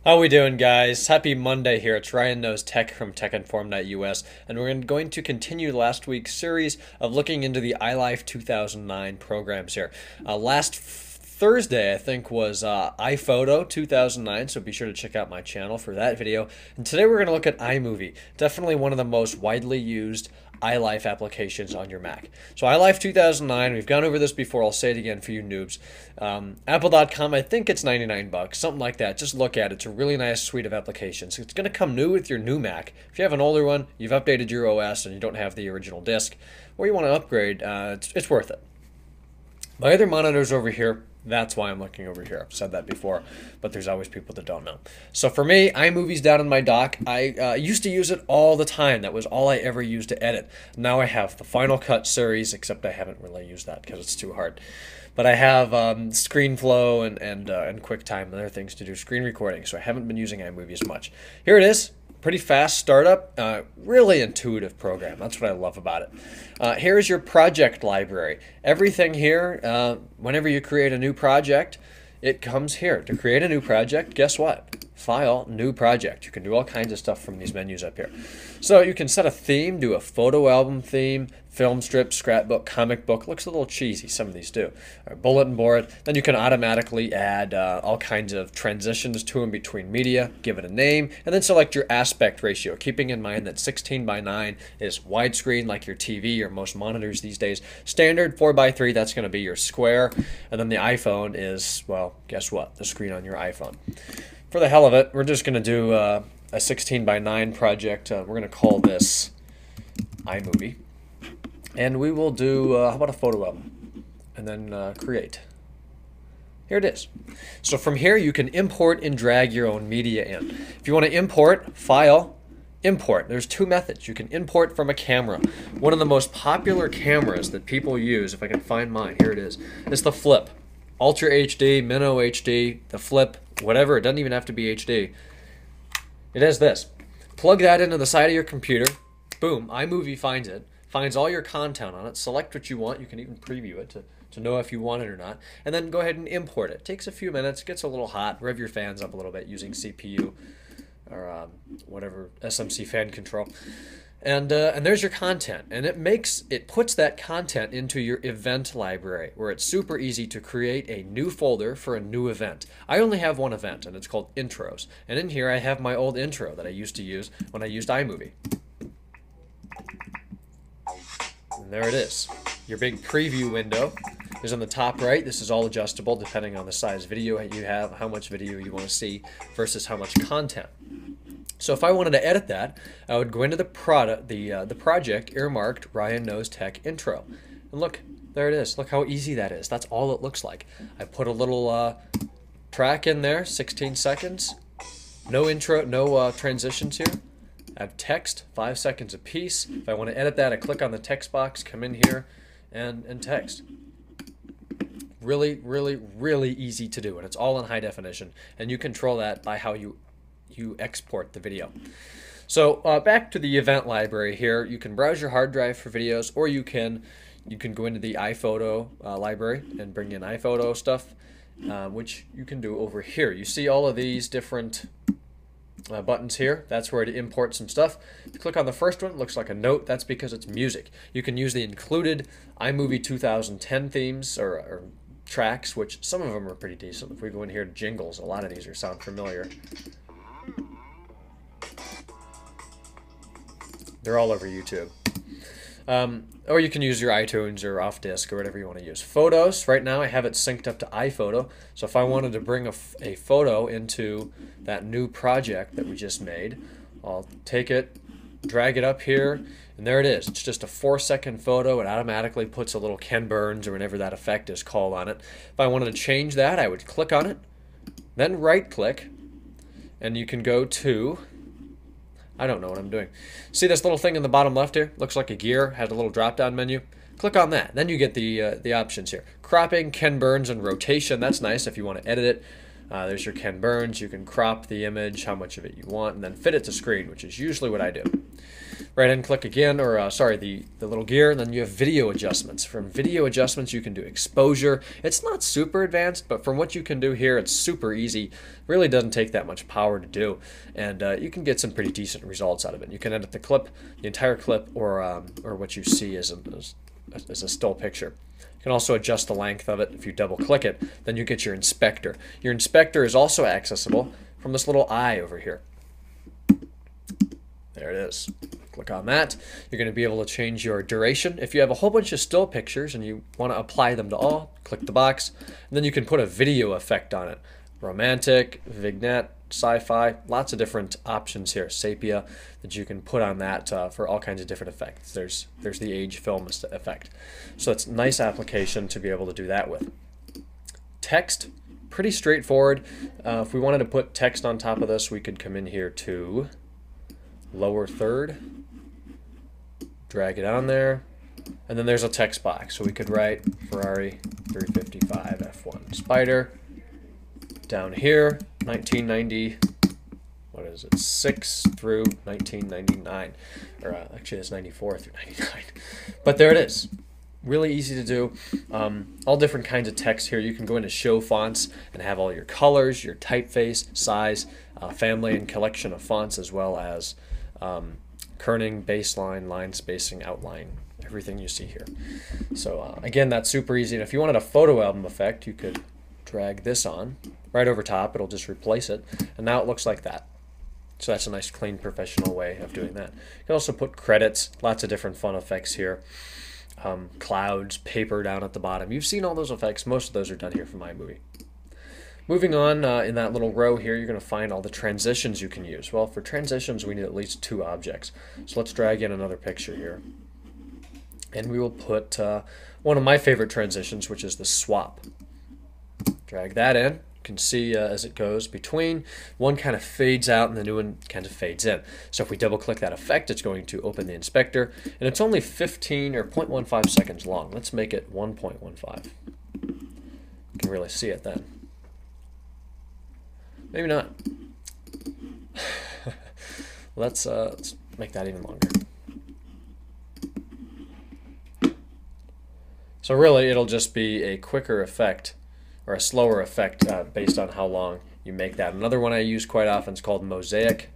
How we doing, guys? Happy Monday here. It's Ryan Knows Tech from TechInform.us, and we're going to continue last week's series of looking into the iLife 2009 programs here. Last Thursday, I think, was iPhoto 2009, so be sure to check out my channel for that video. And today we're going to look at iMovie, definitely one of the most widely used iLife applications on your Mac. So iLife 2009, we've gone over this before, I'll say it again for you noobs. Apple.com, I think it's 99 bucks, something like that. Just look at it. It's a really nice suite of applications. It's going to come new with your new Mac. If you have an older one, you've updated your OS and you don't have the original disk, or you want to upgrade, it's worth it. My other monitors over here, that's why I'm looking over here. I've said that before, but there's always people that don't know. So for me, iMovie's down in my dock. I used to use it all the time. That was all I ever used to edit. Now I have the Final Cut series, except I haven't really used that because it's too hard. But I have ScreenFlow and QuickTime and other things to do screen recording, so I haven't been using iMovie as much. Here it is. Pretty fast startup, really intuitive program. That's what I love about it. Here's your project library. Everything here, whenever you create a new project, it comes here. To create a new project, guess what? File, New Project. You can do all kinds of stuff from these menus up here. So you can set a theme, do a photo album theme, film strip, scrapbook, comic book. Looks a little cheesy, some of these do. Or bulletin board. Then you can automatically add all kinds of transitions to and between media, give it a name, and then select your aspect ratio, keeping in mind that 16:9 is widescreen like your TV or most monitors these days. Standard 4:3, that's going to be your square. And then the iPhone is, well, guess what? The screen on your iPhone. For the hell of it, we're just going to do a 16:9 project. We're going to call this iMovie. And we will do, how about a photo album? And then create. Here it is. So from here, you can import and drag your own media in. If you want to import, File, Import. There's two methods. You can import from a camera. One of the most popular cameras that people use, if I can find mine, here it is the Flip. Ultra HD, Minnow HD, the Flip, whatever. It doesn't even have to be HD. It has this. Plug that into the side of your computer. Boom, iMovie finds it. Finds all your content on it. Select what you want. You can even preview it to know if you want it or not. And then go ahead and import it. Takes a few minutes. Gets a little hot. Rev your fans up a little bit using CPU or whatever SMC fan control. And there's your content. And it puts that content into your event library, where it's super easy to create a new folder for a new event. I only have one event, and it's called Intros. And in here I have my old intro that I used to use when I used iMovie. And there it is. Your big preview window is on the top right. This is all adjustable depending on the size video you have, how much video you want to see versus how much content. So if I wanted to edit that, I would go into the project earmarked Ryan Knows Tech Intro. And look, there it is. Look how easy that is. That's all it looks like. I put a little track in there, 16 seconds. No intro, no transitions here. I have text, 5 seconds apiece. If I want to edit that, I click on the text box, come in here, and text. Really, really, really easy to do, and it's all in high definition. And you control that by how you export the video. So back to the event library here. You can browse your hard drive for videos, or you can go into the iPhoto library and bring in iPhoto stuff, which you can do over here. You see all of these different buttons here. That's where to import some stuff. You click on the first one, it looks like a note. That's because it's music. You can use the included iMovie 2010 themes or tracks, which some of them are pretty decent. If we go in here to jingles, a lot of these sound familiar. They're all over YouTube. Or you can use your iTunes or off disk or whatever you want to use. Photos, right now I have it synced up to iPhoto. So if I wanted to bring a photo into that new project that we just made, I'll take it, drag it up here, and there it is. It's just a 4-second photo. It automatically puts a little Ken Burns or whatever that effect is called on it. If I wanted to change that, I would click on it, then right click, and you can go to, I don't know what I'm doing. See this little thing in the bottom left here? Looks like a gear, has a little drop-down menu. Click on that. Then you get the options here. Cropping, Ken Burns, and rotation. That's nice if you want to edit it. There's your Ken Burns. You can crop the image, how much of it you want, and then fit it to screen, which is usually what I do. Right-hand click again, or sorry, the little gear, and then you have video adjustments. From video adjustments, you can do exposure. It's not super advanced, but from what you can do here, it's super easy. Really doesn't take that much power to do, and you can get some pretty decent results out of it. You can edit the clip, the entire clip, or what you see as a still picture. You can also adjust the length of it. If you double-click it, then you get your inspector. Your inspector is also accessible from this little eye over here. There it is. Click on that. You're going to be able to change your duration. If you have a whole bunch of still pictures and you want to apply them to all, click the box, and then you can put a video effect on it. Romantic, vignette, sci-fi, lots of different options here. Sepia that you can put on that for all kinds of different effects. There's the age film effect. So it's a nice application to be able to do that with. Text, pretty straightforward. If we wanted to put text on top of this, we could come in here to lower third, drag it on there, and then there's a text box. So we could write Ferrari 355 F1 Spider. Down here, 1990, what is it, 6 through 1999. Or actually it's 94 through 99. But there it is. Really easy to do. All different kinds of text here. You can go into show fonts and have all your colors, your typeface, size, family and collection of fonts, as well as kerning, baseline, line spacing, outline, everything you see here. So again, that's super easy. And if you wanted a photo album effect, you could drag this on right over top. It'll just replace it, and now it looks like that. So that's a nice, clean, professional way of doing that. You can also put credits, lots of different fun effects here. Clouds, paper down at the bottom. You've seen all those effects. Most of those are done here from iMovie. Moving on, in that little row here, you're going to find all the transitions you can use. Well, for transitions, we need at least 2 objects. So let's drag in another picture here. And we will put one of my favorite transitions, which is the swap. Drag that in. You can see as it goes between, one kind of fades out and the new one kind of fades in. So if we double click that effect, it's going to open the inspector, and it's only 15 or 0.15 seconds long. Let's make it 1.15. You can really see it then. Maybe not. Let's make that even longer. So really, it'll just be a quicker effect, or a slower effect based on how long you make that. Another one I use quite often is called mosaic.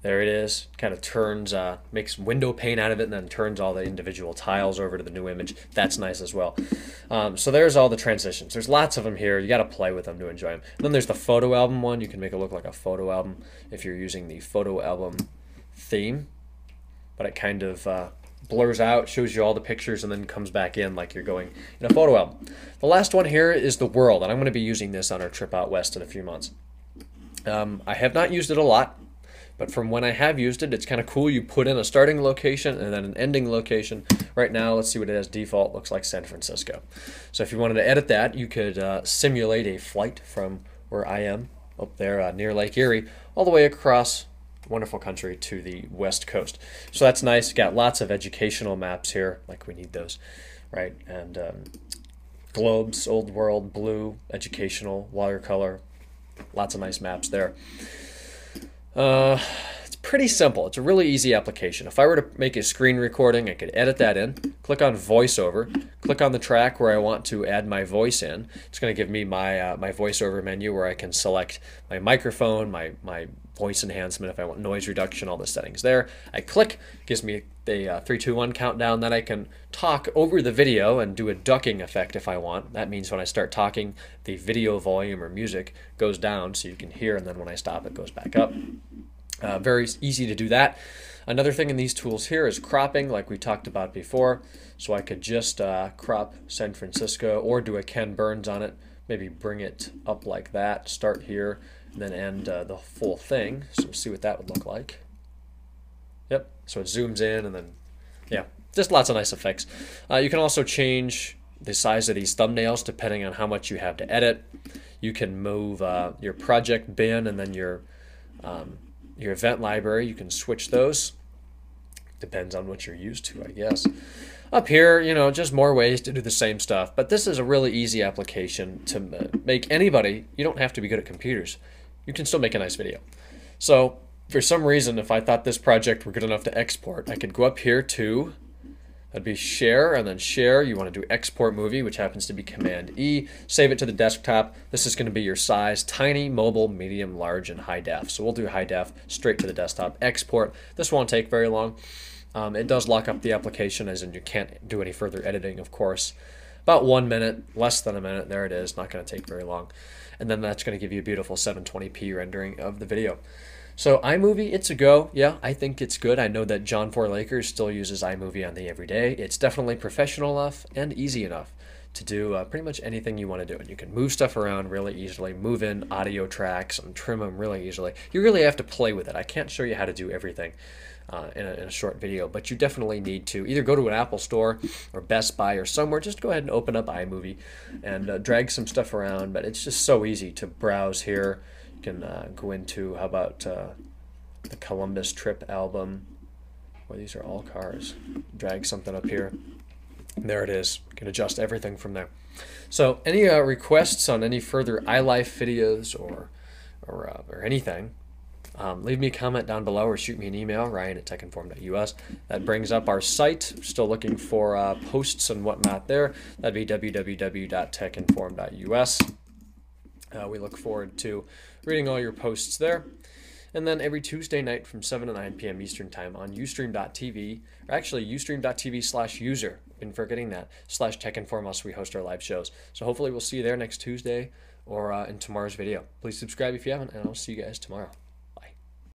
There it is. Kind of turns, makes window pane out of it, and then turns all the individual tiles over to the new image. That's nice as well. So there's all the transitions. There's lots of them here. You got to play with them to enjoy them. And then there's the photo album one. You can make it look like a photo album if you're using the photo album theme, but it kind of blurs out, shows you all the pictures, and then comes back in like you're going in a photo album. The last one here is the world, and I'm going to be using this on our trip out west in a few months. I have not used it a lot, but from when I have used it, it's kind of cool. You put in a starting location and then an ending location. Right now, let's see what it has default. Looks like San Francisco. So if you wanted to edit that, you could simulate a flight from where I am up there near Lake Erie all the way across wonderful country to the west coast. So that's nice. You got lots of educational maps here, like we need those, right? And globes, old world, blue, educational, watercolor, lots of nice maps there. It's pretty simple. It's a really easy application. If I were to make a screen recording, I could edit that in, click on voiceover, click on the track where I want to add my voice in. It's going to give me my my voiceover menu where I can select my microphone, my voice enhancement, if I want noise reduction, all the settings there. I click, gives me the 3, 2, 1 countdown. Then I can talk over the video and do a ducking effect if I want. That means when I start talking, the video volume or music goes down so you can hear, and then when I stop, it goes back up. Very easy to do that. Another thing in these tools here is cropping, like we talked about before. So I could just crop San Francisco or do a Ken Burns on it. Maybe bring it up like that, start here, and then end the full thing. So we'll see what that would look like. Yep, so it zooms in, and then, yeah, just lots of nice effects. You can also change the size of these thumbnails depending on how much you have to edit. You can move your project bin and then your event library. You can switch those. Depends on what you're used to, I guess. Up here, you know, just more ways to do the same stuff. But this is a really easy application to make anybody. You don't have to be good at computers. You can still make a nice video. So For some reason, if I thought this project were good enough to export, I could go up here to, that'd be share, and then share. You want to do export movie, which happens to be Command E. Save it to the desktop. This is going to be your size: tiny, mobile, medium, large, and high def. So we'll do high def straight to the desktop. Export. This won't take very long. It does lock up the application, as in you can't do any further editing, of course. About 1 minute, less than a minute. There it is. Not going to take very long. And then that's going to give you a beautiful 720p rendering of the video. So iMovie, it's a go. Yeah, I think it's good. I know that John Four Lakers still uses iMovie on the everyday. It's definitely professional enough and easy enough to do pretty much anything you want to do. And you can move stuff around really easily, move in audio tracks and trim them really easily. You really have to play with it. I can't show you how to do everything in a short video, but you definitely need to either go to an Apple store or Best Buy or somewhere. Just go ahead and open up iMovie and drag some stuff around. But it's just so easy to browse here. You can go into, how about the Columbus Trip album. Well, these are all cars. Drag something up here. And there it is. You can adjust everything from there. So any requests on any further iLife videos or anything, leave me a comment down below or shoot me an email, ryan@techinform.us. That brings up our site. Still looking for posts and whatnot there. That'd be www.techinform.us. We look forward to reading all your posts there. And then every Tuesday night from 7 to 9 p.m. Eastern Time on ustream.tv, or actually ustream.tv/user, been forgetting that, /techinformus, we host our live shows. So hopefully we'll see you there next Tuesday or in tomorrow's video. Please subscribe if you haven't, and I'll see you guys tomorrow.